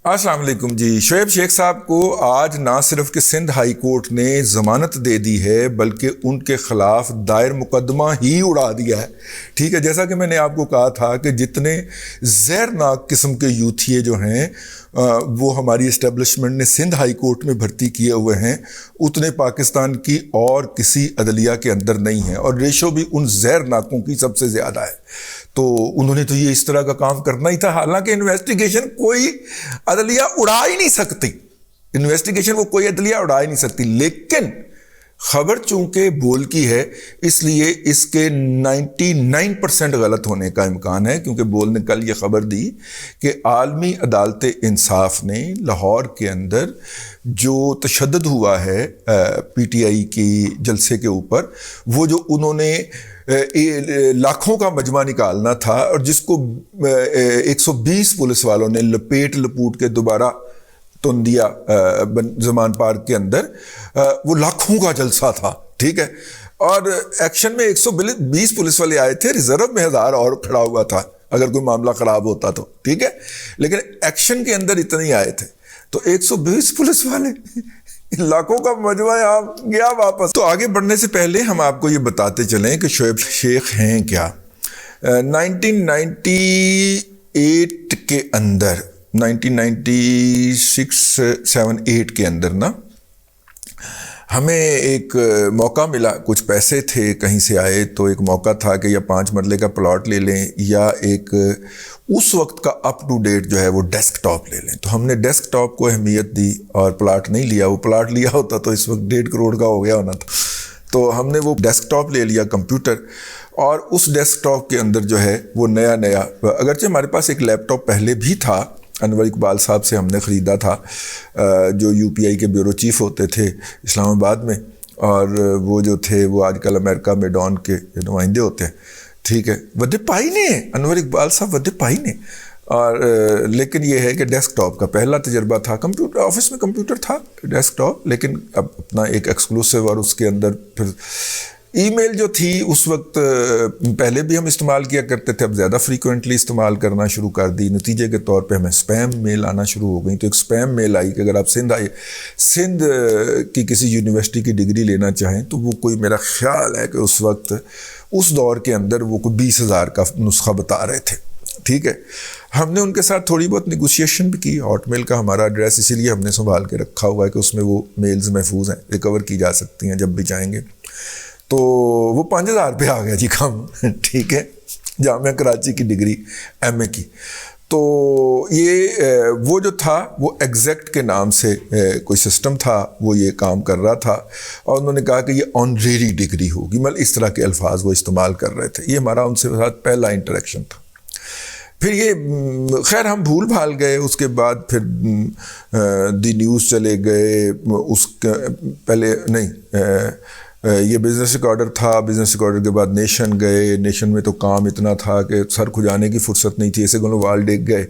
السلام علیکم جی. شعیب شیخ صاحب کو آج نہ صرف کہ سندھ ہائی کورٹ نے ضمانت دے دی ہے بلکہ ان کے خلاف دائر مقدمہ ہی اڑا دیا ہے. ٹھیک ہے, جیسا کہ میں نے آپ کو کہا تھا کہ جتنے زہرناک قسم کے یوتھیے جو ہیں وہ ہماری اسٹیبلشمنٹ نے سندھ ہائی کورٹ میں بھرتی کیے ہوئے ہیں, اتنے پاکستان کی اور کسی عدلیہ کے اندر نہیں ہیں, اور ریشو بھی ان زہرناکوں کی سب سے زیادہ ہے. تو انہوں نے تو یہ اس طرح کا کام کرنا ہی تھا, حالانکہ انویسٹیگیشن کوئی عدلیہ اڑا ہی نہیں سکتی, انویسٹیگیشن وہ کوئی عدلیہ اڑا ہی نہیں سکتی. لیکن خبر چونکہ بول کی ہے اس لیے اس کے 99% غلط ہونے کا امکان ہے, کیونکہ بول نے کل یہ خبر دی کہ عالمی عدالت انصاف نے لاہور کے اندر جو تشدد ہوا ہے پی ٹی آئی کی جلسے کے اوپر, وہ جو انہوں نے لاکھوں کا مجمع نکالنا تھا اور جس کو 120 پولیس والوں نے لپوٹ کے دوبارہ تن دیا زمان پارک کے اندر, وہ لاکھوں کا جلسہ تھا. ٹھیک ہے, اور ایکشن میں 120 پولیس والے آئے تھے, ریزرو میں 1000 اور کھڑا ہوا تھا اگر کوئی معاملہ خراب ہوتا تو. ٹھیک ہے, لیکن ایکشن کے اندر اتنے ہی آئے تھے, تو 120 پولیس والے لاکھوں کا مجمع یہاں گیا واپس. تو آگے بڑھنے سے پہلے ہم آپ کو یہ بتاتے چلیں کہ شعیب شیخ ہیں کیا. 1998 کے اندر 1996-7-8 کے اندر نا ہمیں ایک موقع ملا, کچھ پیسے تھے کہیں سے آئے, تو ایک موقع تھا کہ یا 5 مرلے کا پلاٹ لے لیں یا ایک اس وقت کا اپ ٹو ڈیٹ جو ہے وہ ڈیسک ٹاپ لے لیں. تو ہم نے ڈیسک ٹاپ کو اہمیت دی اور پلاٹ نہیں لیا. وہ پلاٹ لیا ہوتا تو اس وقت 1.5 کروڑ کا ہو گیا ہونا تھا. تو ہم نے وہ ڈیسک ٹاپ لے لیا, کمپیوٹر, اور اس ڈیسک ٹاپ کے اندر جو ہے وہ نیا اگرچہ ہمارے پاس ایک لیپ ٹاپ پہلے بھی تھا, انور اقبال صاحب سے ہم نے خریدا تھا, جو یو پی آئی کے بیورو چیف ہوتے تھے اسلام آباد میں, اور وہ جو تھے وہ آج کل امریکہ میں ڈان کے نمائندے ہوتے ہیں. ٹھیک ہے, ودے پائی نے, انور اقبال صاحب ودے پائی نے. اور لیکن یہ ہے کہ ڈیسک ٹاپ کا پہلا تجربہ تھا. کمپیوٹر آفس میں کمپیوٹر تھا, ڈیسک ٹاپ, لیکن اب اپنا ایک ایکسکلوسیو, اور اس کے اندر پھر ای میل جو تھی اس وقت پہلے بھی ہم استعمال کیا کرتے تھے, اب زیادہ فریکوینٹلی استعمال کرنا شروع کر دی. نتیجے کے طور پہ ہمیں سپیم میل آنا شروع ہو گئی. تو ایک سپیم میل آئی کہ اگر آپ سندھ کی کسی یونیورسٹی کی ڈگری لینا چاہیں تو وہ کوئی, میرا خیال ہے کہ اس وقت اس دور کے اندر وہ کوئی 20,000 کا نسخہ بتا رہے تھے. ٹھیک ہے, ہم نے ان کے ساتھ تھوڑی بہت نیگوشیشن بھی کی. ہاٹ میل کا ہمارا ایڈریس اسی لیے ہم نے سنبھال کے رکھا ہوا ہے کہ اس میں وہ میلز محفوظ ہیں, ریکور کی جا سکتی ہیں جب بھی چاہیں گے. تو وہ 5,000 پہ آ گیا جی کام. ٹھیک ہے, جامعہ کراچی کی ڈگری ایم اے کی. تو یہ وہ جو تھا وہ ایگزیکٹ کے نام سے کوئی سسٹم تھا, وہ یہ کام کر رہا تھا, اور انہوں نے کہا کہ یہ آنریری ڈگری ہوگی, مطلب اس طرح کے الفاظ وہ استعمال کر رہے تھے. یہ ہمارا ان سے ساتھ پہلا انٹریکشن تھا. پھر یہ خیر ہم بھول بھال گئے. اس کے بعد پھر دی نیوز چلے گئے, اس پہلے نہیں, یہ بزنس ریکارڈر تھا, بزنس ریکارڈر کے بعد نیشن گئے. نیشن میں تو کام اتنا تھا کہ سر کھجانے کی فرصت نہیں تھی, ایسے گلوں وال ڈگ گئے.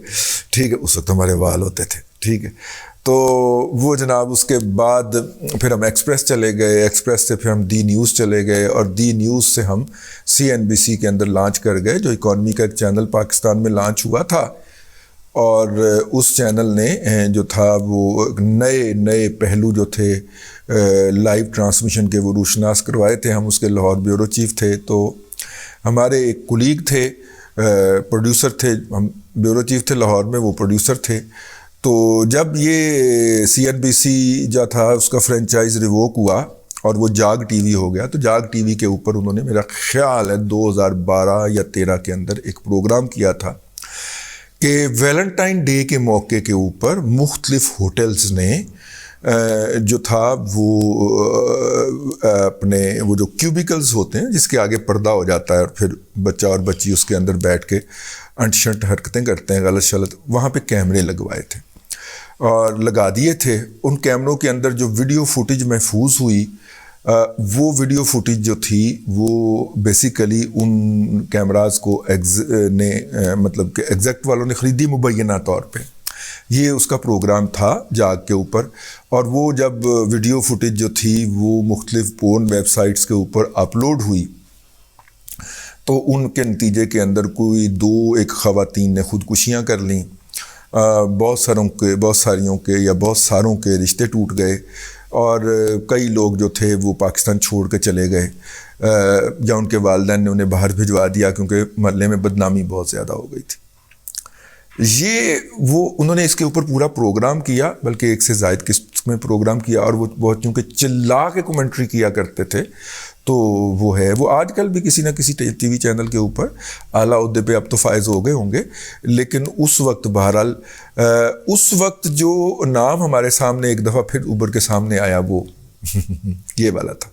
ٹھیک ہے, اس وقت ہمارے وال ہوتے تھے. ٹھیک ہے, تو وہ جناب اس کے بعد پھر ہم ایکسپریس چلے گئے, ایکسپریس سے پھر ہم دی نیوز چلے گئے, اور دی نیوز سے ہم CNBC کے اندر لانچ کر گئے, جو اکانومی کا ایک چینل پاکستان میں لانچ ہوا تھا. اور اس چینل نے جو تھا وہ نئے پہلو جو تھے لائیو ٹرانسمیشن کے وہ روشناس کروائے تھے. ہم اس کے لاہور بیورو چیف تھے, تو ہمارے ایک کولیگ تھے, پروڈیوسر تھے, ہم بیورو چیف تھے لاہور میں, وہ پروڈیوسر تھے. تو جب یہ CNBC جو تھا اس کا فرینچائز ریووک ہوا اور وہ جاگ ٹی وی ہو گیا, تو جاگ ٹی وی کے اوپر انہوں نے, میرا خیال ہے 2012 یا 13 کے اندر ایک پروگرام کیا تھا کہ ویلنٹائن ڈے کے موقع کے اوپر مختلف ہوٹلز نے جو تھا وہ اپنے وہ جو کیوبیکلز ہوتے ہیں جس کے آگے پردہ ہو جاتا ہے اور پھر بچہ اور بچی اس کے اندر بیٹھ کے انٹ شنٹ حرکتیں کرتے ہیں, غلط شلط, وہاں پہ کیمرے لگوائے تھے اور لگا دیے تھے. ان کیمروں کے اندر جو ویڈیو فوٹیج محفوظ ہوئی, وہ ویڈیو فوٹیج جو تھی وہ بیسیکلی ان کیمراز کو مطلب کہ ایگزیکٹ والوں نے خریدی مبینہ طور پہ. یہ اس کا پروگرام تھا جاگ کے اوپر, اور وہ جب ویڈیو فوٹیج جو تھی وہ مختلف پورن ویب سائٹس کے اوپر اپلوڈ ہوئی تو ان کے نتیجے کے اندر کوئی ایک خواتین نے خودکشیاں کر لیں, بہت ساریوں کے یا بہت ساروں کے رشتے ٹوٹ گئے، اور کئی لوگ جو تھے وہ پاکستان چھوڑ کے چلے گئے، یا ان کے والدین نے انہیں باہر بھجوا دیا کیونکہ محلے میں بدنامی بہت زیادہ ہو گئی تھی۔ انہوں نے اس کے اوپر پورا پروگرام کیا، بلکہ ایک سے زائد قسط میں پروگرام کیا، اور وہ بہت چونکہ چلا کے کمنٹری کیا کرتے تھے، تو وہ آج کل بھی کسی نہ کسی ٹی وی چینل کے اوپر اعلیٰ عہدے پہ اب تو فائز ہو گئے ہوں گے، لیکن اس وقت بہرحال اس وقت جو نام ہمارے سامنے ایک دفعہ پھر ابھر کے سامنے آیا وہ یہ والا تھا۔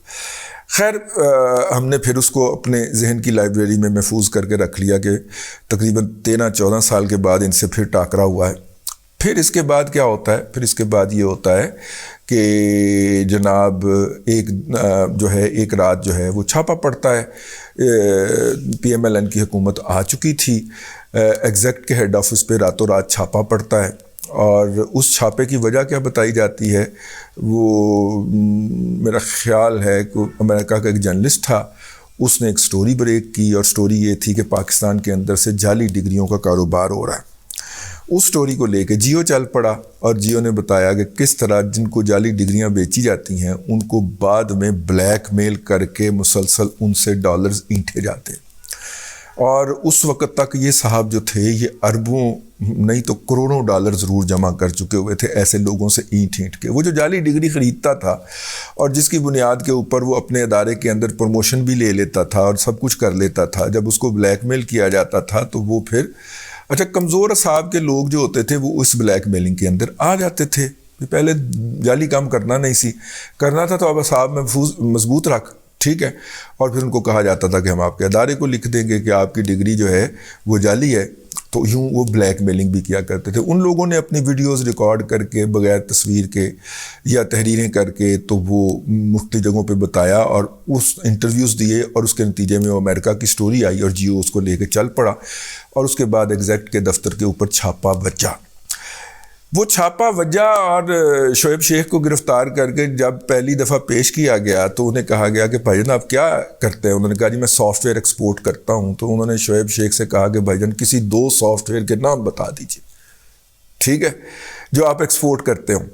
خیر ہم نے پھر اس کو اپنے ذہن کی لائبریری میں محفوظ کر کے رکھ لیا کہ تقریباً 13-14 سال کے بعد ان سے پھر ٹاکرا ہوا ہے۔ پھر اس کے بعد کیا ہوتا ہے؟ پھر اس کے بعد یہ ہوتا ہے کہ جناب ایک رات جو ہے وہ چھاپا پڑتا ہے، PMLN کی حکومت آ چکی تھی، ایگزیکٹ کے ہیڈ آفس پہ راتوں رات چھاپا پڑتا ہے، اور اس چھاپے کی وجہ کیا بتائی جاتی ہے؟ وہ میرا خیال ہے کہ امریکہ کا ایک جرنلسٹ تھا، اس نے ایک سٹوری بریک کی، اور سٹوری یہ تھی کہ پاکستان کے اندر سے جعلی ڈگریوں کا کاروبار ہو رہا ہے۔ اس سٹوری کو لے کے جیو چل پڑا، اور جیو نے بتایا کہ کس طرح جن کو جعلی ڈگریاں بیچی جاتی ہیں ان کو بعد میں بلیک میل کر کے مسلسل ان سے ڈالرز اینٹھے جاتے ہیں، اور اس وقت تک یہ صاحب جو تھے یہ اربوں نہیں تو کروڑوں ڈالر ضرور جمع کر چکے ہوئے تھے ایسے لوگوں سے اینٹ کے۔ وہ جو جعلی ڈگری خریدتا تھا اور جس کی بنیاد کے اوپر وہ اپنے ادارے کے اندر پروموشن بھی لے لیتا تھا اور سب کچھ کر لیتا تھا، جب اس کو بلیک میل کیا جاتا تھا تو وہ پھر کمزور اصحاب کے لوگ جو ہوتے تھے وہ اس بلیک میلنگ کے اندر آ جاتے تھے۔ پہلے جعلی کام کرنا نہیں سی کرنا تھا، تو اب اصحاب محفوظ مضبوط رکھ، ٹھیک ہے، اور پھر ان کو کہا جاتا تھا کہ ہم آپ کے ادارے کو لکھ دیں گے کہ آپ کی ڈگری جو ہے وہ جعلی ہے، تو یوں وہ بلیک میلنگ بھی کیا کرتے تھے۔ ان لوگوں نے اپنی ویڈیوز ریکارڈ کر کے بغیر تصویر کے یا تحریریں کر کے تو وہ مختلف جگہوں پہ بتایا اور اس انٹرویوز دیے، اور اس کے نتیجے میں وہ امریکہ کی سٹوری آئی اور جیو اس کو لے کے چل پڑا، اور اس کے بعد ایگزیکٹ کے دفتر کے اوپر چھاپا بجا۔ وہ چھاپا وجہ اور شعیب شیخ کو گرفتار کر کے جب پہلی دفعہ پیش کیا گیا تو انہیں کہا گیا کہ بھائی جان آپ کیا کرتے ہیں؟ انہوں نے کہا جی میں سافٹ ویئر ایکسپورٹ کرتا ہوں۔ تو انہوں نے شعیب شیخ سے کہا کہ بھائی جان کسی 2 سافٹ ویئر کے نام بتا دیجیے، ٹھیک ہے، جو آپ ایکسپورٹ کرتے ہوں۔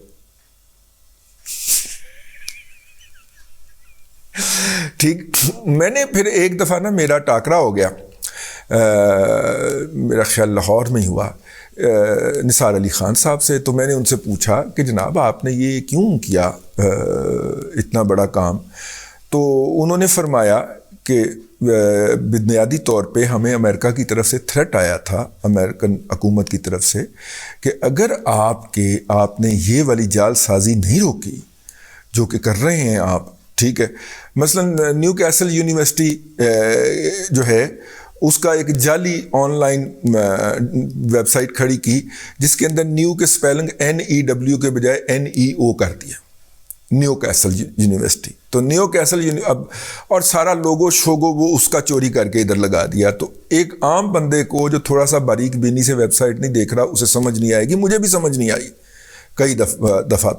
ٹھیک، میں نے پھر ایک دفعہ میرا ٹاکرا ہو گیا، میرا خیال لاہور میں ہی ہوا، نثار علی خان صاحب سے۔ تو میں نے ان سے پوچھا کہ جناب آپ نے یہ کیوں کیا اتنا بڑا کام؟ تو انہوں نے فرمایا کہ بنیادی طور پہ ہمیں امریکہ کی طرف سے تھریٹ آیا تھا، امریکن حکومت کی طرف سے، کہ اگر آپ نے یہ والی جال سازی نہیں روکی جو کہ کر رہے ہیں آپ، ٹھیک ہے، مثلا نیو کیسل یونیورسٹی جو ہے اس کا ایک جعلی آن لائن ویب سائٹ کھڑی کی جس کے اندر نیو کے سپیلنگ NEW کے بجائے NEO کر دیا، نیو کیسل یونیورسٹی۔ تو نیو کیسل اب اور سارا لوگو شوگو وہ اس کا چوری کر کے ادھر لگا دیا۔ تو ایک عام بندے کو جو تھوڑا سا باریک بینی سے ویب سائٹ نہیں دیکھ رہا اسے سمجھ نہیں آئے گی، مجھے بھی سمجھ نہیں آئی کئی دفعہ۔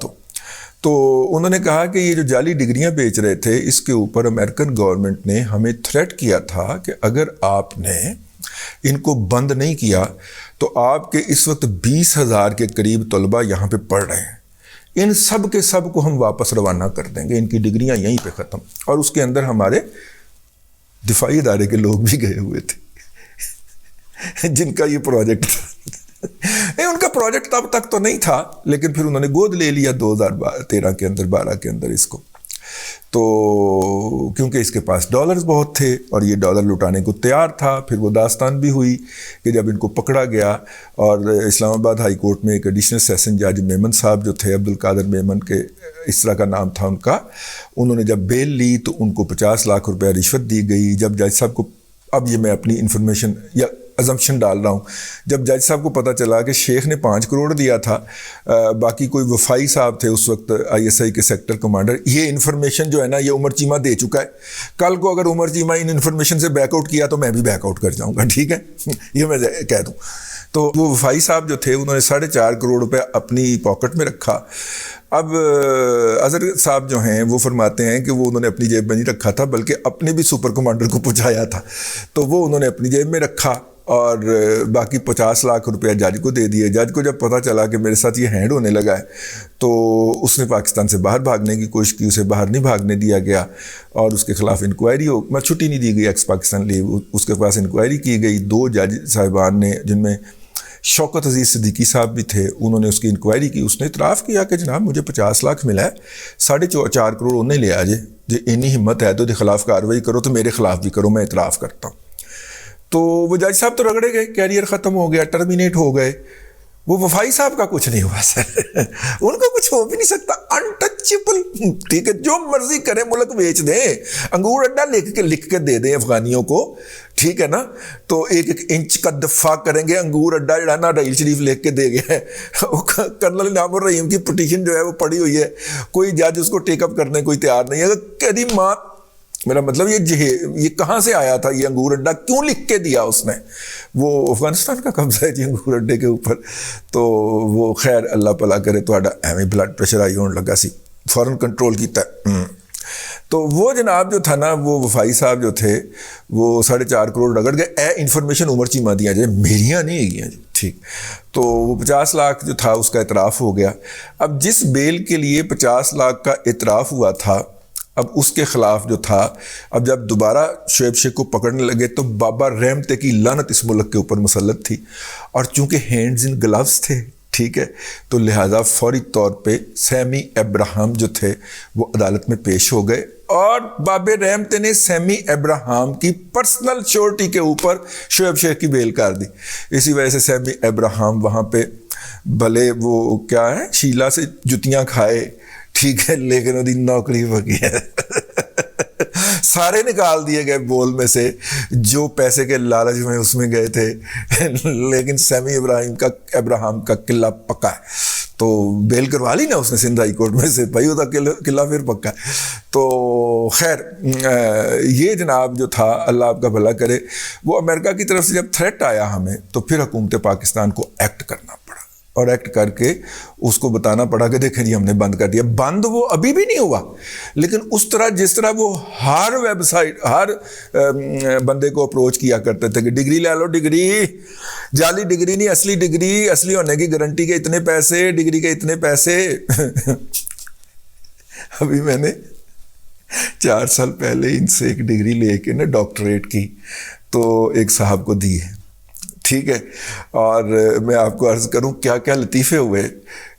تو انہوں نے کہا کہ یہ جو جعلی ڈگریاں بیچ رہے تھے اس کے اوپر امریکن گورنمنٹ نے ہمیں تھریٹ کیا تھا کہ اگر آپ نے ان کو بند نہیں کیا تو آپ کے اس وقت 20,000 کے قریب طلبہ یہاں پہ پڑھ رہے ہیں، ان سب کے سب کو ہم واپس روانہ کر دیں گے، ان کی ڈگریاں یہیں پہ ختم۔ اور اس کے اندر ہمارے دفاعی ادارے کے لوگ بھی گئے ہوئے تھے جن کا یہ پروجیکٹ تھا۔ ان کا پروجیکٹ تب تک تو نہیں تھا، لیکن پھر انہوں نے گود لے لیا 2013 کے اندر 12 کے اندر اس کو، تو کیونکہ اس کے پاس ڈالرز بہت تھے اور یہ ڈالر لٹانے کو تیار تھا۔ پھر وہ داستان بھی ہوئی کہ جب ان کو پکڑا گیا اور اسلام آباد ہائی کورٹ میں ایک ایڈیشنل سیشن جج میمن صاحب جو تھے، عبدالقادر میمن کے اس طرح کا نام تھا ان کا، انہوں نے جب بیل لی تو ان کو 50 لاکھ روپے رشوت دی گئی۔ جب جج صاحب کو، اب یہ میں اپنی انفارمیشن یا ازمپشن ڈال رہا ہوں، جب جج صاحب کو پتہ چلا کہ شیخ نے 5 کروڑ دیا تھا، باقی کوئی وفائی صاحب تھے اس وقت ISI کے سیکٹر کمانڈر، یہ انفارمیشن جو ہے نا یہ عمر چیمہ دے چکا ہے، کل کو اگر عمر چیمہ ان انفارمیشن سے بیک آؤٹ کیا تو میں بھی بیک آؤٹ کر جاؤں گا، ٹھیک ہے، یہ میں کہہ دوں۔ تو وہ وفائی صاحب جو تھے انہوں نے 4.5 کروڑ روپے اپنی پاکٹ میں رکھا۔ اب اظہر صاحب جو ہیں وہ فرماتے ہیں کہ وہ انہوں نے اپنی جیب میں نہیں رکھا تھا بلکہ اپنے بھی سپر کمانڈر کو پہنچایا تھا، تو وہ انہوں نے اپنی جیب میں رکھا اور باقی 50 لاکھ روپیہ جج کو دے دیے. جج کو جب پتہ چلا کہ میرے ساتھ یہ ہینڈ ہونے لگا ہے تو اس نے پاکستان سے باہر بھاگنے کی کوشش کی. اسے باہر نہیں بھاگنے دیا گیا اور اس کے خلاف انکوائری چھٹی نہیں دی گئی ایکس پاکستان لیو. اس کے پاس انکوائری کی گئی. 2 جج صاحبان نے جن میں شوکت عزیز صدیقی صاحب بھی تھے, انہوں نے اس کی انکوائری کی. اس نے اعتراف کیا کہ جناب مجھے 50 لاکھ ملا ہے, 4.5 کروڑ انہیں لے آ جائے, جی انی ہمت ہے تو دے خلاف کارروائی کرو تو میرے خلاف بھی کرو, میں اعتراف کرتا ہوں. تو وہ جج صاحب تو رگڑے گئے, کیریئر ختم ہو گیا, ٹرمینیٹ ہو گئے. وہ وفائی صاحب کا کچھ نہیں ہوا سر, ان کا کچھ ہو بھی نہیں سکتا, انٹچبل. ٹھیک ہے, جو مرضی کریں ملک بیچ دیں, انگور اڈا لکھ کے دے دیں افغانیوں کو, ٹھیک ہے نا, تو 1 انچ کا دفاع کریں گے. انگور اڈا جڑا نا رحیل شریف لکھ کے دے گیا ہے, کرنل انعام الرحیم کی پٹیشن جو ہے وہ پڑی ہوئی ہے, کوئی جج اس کو ٹیک اپ کرنے کوئی تیار نہیں ہے. کہتی ماں, میرا مطلب یہ کہاں سے آیا تھا یہ انگور اڈا, کیوں لکھ کے دیا اس نے؟ وہ افغانستان کا قبضہ ہے جی انگور اڈے کے اوپر. تو وہ خیر اللہ بھلا کرے, تھوڑا ایویں بلڈ پریشر آئی ہونے لگا سی, فوراً کنٹرول کیتا ہے. تو وہ جناب جو تھا نا, وہ وفائی صاحب جو تھے وہ 4.5 کروڑ رگڑ گئے. انفارمیشن عمر چیمہ دیا جائے, میریاں نہیں گیا جی, ٹھیک. تو وہ 50 لاکھ جو تھا اس کا اعتراف ہو گیا. اب جس بیل کے لیے 50 لاکھ کا اعتراف ہوا تھا, اب اس کے خلاف جو تھا, اب جب دوبارہ شعیب شیخ کو پکڑنے لگے تو بابا رحمتے کی لعنت اس ملک کے اوپر مسلط تھی. اور چونکہ ہینڈز ان گلوز تھے, ٹھیک ہے, تو لہٰذا فوری طور پہ سیمی ابراہم جو تھے وہ عدالت میں پیش ہو گئے. اور بابے رحمتے نے سیمی ابراہم کی پرسنل شورٹی کے اوپر شعیب شیخ کی بیل کر دی. اسی وجہ سے سیمی ابراہم وہاں پہ بھلے وہ کیا ہے شیلا سے جتیاں کھائے, ٹھیک ہے, لیکن وہ نوکری بکی ہے. سارے نکال دیے گئے بول میں سے جو پیسے کے لالچ میں اس میں گئے تھے, لیکن سیمی ابراہم کا قلعہ پکا ہے. تو بیل کروا لی نا اس نے سندھ ہائی کورٹ میں سے, بھائی ہوتا قلعہ پھر پکا ہے. تو خیر یہ جناب جو تھا, اللہ آپ کا بھلا کرے, وہ امریکہ کی طرف سے جب تھریٹ آیا ہمیں تو پھر حکومت پاکستان کو ایکٹ کرنا پڑا, اور ایکٹ کر کے اس کو بتانا پڑا کہ دیکھیں جی ہم نے بند کر دیا. بند وہ ابھی بھی نہیں ہوا, لیکن اس طرح جس طرح وہ ہر ویب سائٹ ہر بندے کو اپروچ کیا کرتے تھے کہ ڈگری لے لو, ڈگری جعلی ڈگری نہیں, اصلی ڈگری, اصلی ہونے کی گارنٹی کے اتنے پیسے, ڈگری کے اتنے پیسے. ابھی میں نے 4 سال پہلے ان سے ایک ڈگری لے کے نا ڈاکٹریٹ کی, تو ایک صاحب کو دی ہے, ٹھیک ہے. اور میں آپ کو عرض کروں کیا کیا لطیفے ہوئے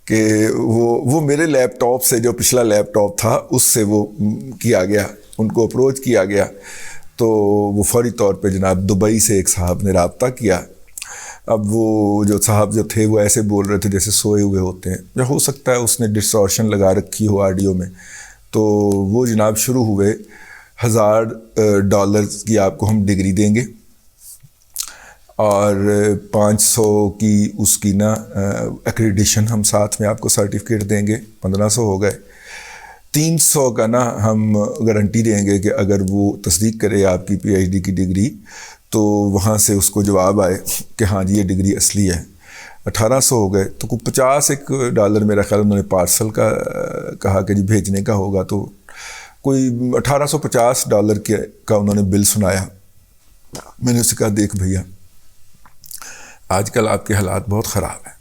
کہ وہ میرے لیپ ٹاپ سے, جو پچھلا لیپ ٹاپ تھا اس سے وہ کیا گیا, ان کو اپروچ کیا گیا. تو وہ فوری طور پہ جناب دبئی سے ایک صاحب نے رابطہ کیا. اب وہ جو صاحب جو تھے وہ ایسے بول رہے تھے جیسے سوئے ہوئے ہوتے ہیں, یا ہو سکتا ہے اس نے ڈسٹورشن لگا رکھی ہو آڈیو میں. تو وہ جناب شروع ہوئے, $1000 کی آپ کو ہم ڈگری دیں گے, اور 500 کی اس کی نا ایکریڈیشن ہم ساتھ میں آپ کو سرٹیفکیٹ دیں گے, 1500 ہو گئے. 300 کا نا ہم گارنٹی دیں گے کہ اگر وہ تصدیق کرے آپ کی PhD کی ڈگری تو وہاں سے اس کو جواب آئے کہ ہاں جی یہ ڈگری اصلی ہے. 1800 ہو گئے. تو کوئی $50 میرا خیال انہوں نے پارسل کا کہا کہ جی بھیجنے کا ہوگا, تو کوئی $1850 کا انہوں نے بل سنایا. میں نے اسے کہا دیکھ بھیا آج کل آپ کے حالات بہت خراب ہیں,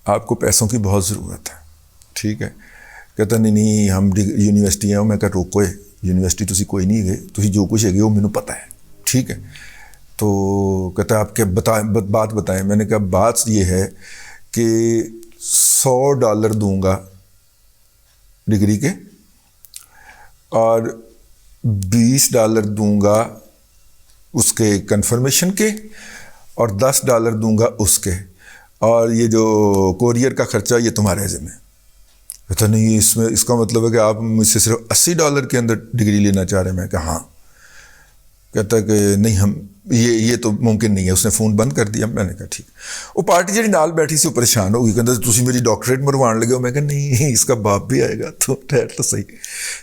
آپ کو پیسوں کی بہت ضرورت ہے, ٹھیک ہے. کہتا نہیں ہم یونیورسٹی ہیں. میں کہا روکو, یونیورسٹی تسی کوئی نہیں گئے, تسی جو کچھ ہے وہ مجھے پتہ ہے, ٹھیک ہے. تو کہتا آپ کے بات بتائیں. میں نے کہا بات یہ ہے کہ $100 دوں گا ڈگری کے, اور $20 دوں گا اس کے کنفرمیشن کے, اور $10 دوں گا اس کے, اور یہ جو کوریئر کا خرچہ یہ تمہارے ذمہ. کہتا نہیں اس کا مطلب ہے کہ آپ مجھ سے صرف $80 کے اندر ڈگری لینا چاہ رہے ہیں. میں کہا ہاں. کہتا کہ نہیں ہم یہ تو ممکن نہیں ہے. اس نے فون بند کر دیا. میں نے کہا ٹھیک. وہ پارٹی جی نال بیٹھی سی وہ پریشان ہو گئی, کہتا تسی میری ڈاکٹریٹ مروان لگے ہو. میں کہا نہیں اس کا باپ بھی آئے گا, تو ٹھہر تو صحیح.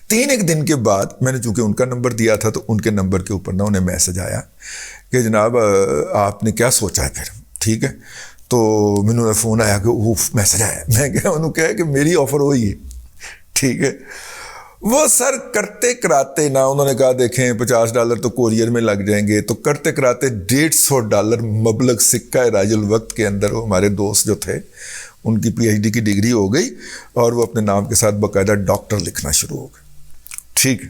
3 دن کے بعد میں نے چونکہ ان کا نمبر دیا تھا تو ان کے نمبر کے اوپر نا انہیں میسج آیا کہ جناب آپ نے کیا سوچا ہے پھر, ٹھیک ہے. تو مینوں فون آیا کہ وہ میسج آیا. میں کہا انہوں کہا کہ میری آفر ہوئی ہے, ٹھیک ہے. وہ سر کرتے کراتے نا انہوں نے کہا دیکھیں $50 تو کوریئر میں لگ جائیں گے، تو کرتے کراتے $150 مبلغ سکہ راج الوقت کے اندر وہ ہمارے دوست جو تھے ان کی PhD کی ڈگری ہو گئی اور وہ اپنے نام کے ساتھ باقاعدہ ڈاکٹر لکھنا شروع ہو گئے. ٹھیک ہے،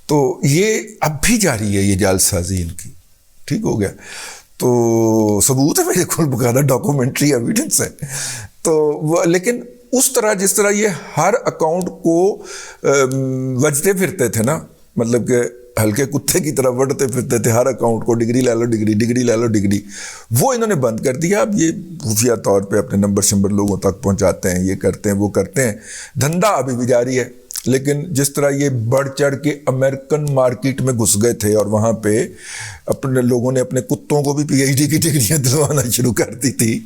تو یہ اب بھی جاری ہے یہ جعل سازی ان کی. ٹھیک ہو گیا، تو ثبوت ہے میرے کو، باقاعدہ ڈاکومنٹری ایویڈنس ہے. تو وہ لیکن اس طرح جس طرح یہ ہر اکاؤنٹ کو وجتے پھرتے تھے نا، مطلب کہ ہلکے کتے کی طرح وڑتے پھرتے تھے ہر اکاؤنٹ کو، ڈگری لے لو ڈگری، ڈگری لے لو ڈگری، وہ انہوں نے بند کر دیا. اب یہ خفیہ طور پہ اپنے نمبر شمبر لوگوں تک پہنچاتے ہیں، یہ کرتے ہیں وہ کرتے ہیں. دھندا ابھی بھی جاری ہے، لیکن جس طرح یہ بڑھ چڑھ کے امریکن مارکیٹ میں گھس گئے تھے اور وہاں پہ اپنے لوگوں نے اپنے کتوں کو بھی PhD کی ڈگریاں دلوانا شروع کر دی تھی،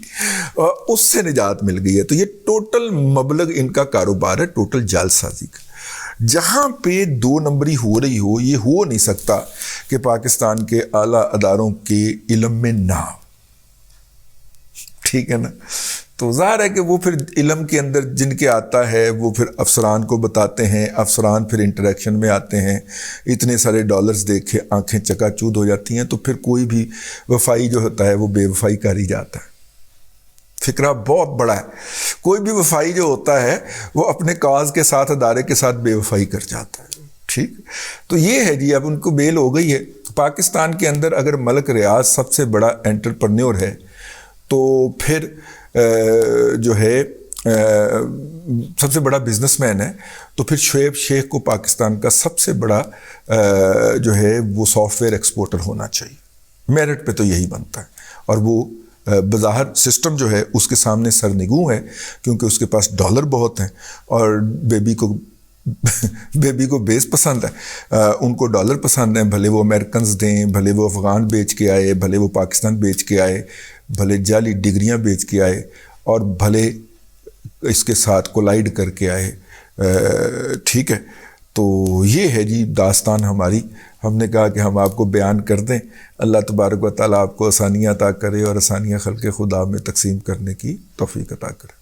اس سے نجات مل گئی ہے. تو یہ ٹوٹل مبلغ ان کا کاروبار ہے، ٹوٹل جعل سازی کا. جہاں پہ 2 نمبری ہو رہی ہو، یہ ہو نہیں سکتا کہ پاکستان کے اعلیٰ اداروں کے علم میں نہ ہو. ٹھیک ہے نا؟ تو ظاہر ہے کہ وہ پھر علم کے اندر جن کے آتا ہے وہ پھر افسران کو بتاتے ہیں، افسران پھر انٹریکشن میں آتے ہیں، اتنے سارے ڈالرز دیکھے آنکھیں چکا چود ہو جاتی ہیں. تو پھر کوئی بھی وفائی جو ہوتا ہے وہ بے وفائی کر ہی جاتا ہے. فکرہ بہت بڑا ہے. کوئی بھی وفائی جو ہوتا ہے وہ اپنے کاز کے ساتھ، ادارے کے ساتھ بے وفائی کر جاتا ہے. ٹھیک، تو یہ ہے جی. اب ان کو بیل ہو گئی ہے. پاکستان کے اندر اگر ملک ریاض سب سے بڑا انٹرپرنیور ہے تو پھر جو ہے سب سے بڑا بزنس مین ہے، تو پھر شعیب شیخ کو پاکستان کا سب سے بڑا جو ہے وہ سافٹ ویئر ایکسپورٹر ہونا چاہیے. میرٹ پہ تو یہی بنتا ہے، اور وہ بظاہر سسٹم جو ہے اس کے سامنے سرنگوں ہے کیونکہ اس کے پاس ڈالر بہت ہیں اور بیبی کو بیس پسند ہے، ان کو ڈالر پسند ہیں. بھلے وہ امریکنز دیں، بھلے وہ افغان بیچ کے آئے، بھلے وہ پاکستان بیچ کے آئے، بھلے جعلی ڈگریاں بیچ کے آئے، اور بھلے اس کے ساتھ کولائڈ کر کے آئے. ٹھیک ہے، تو یہ ہے جی داستان ہماری. ہم نے کہا کہ ہم آپ کو بیان کر دیں. اللہ تبارک و تعالیٰ آپ کو آسانیاں عطا کرے اور آسانیاں خلق خدا میں تقسیم کرنے کی توفیق عطا کرے.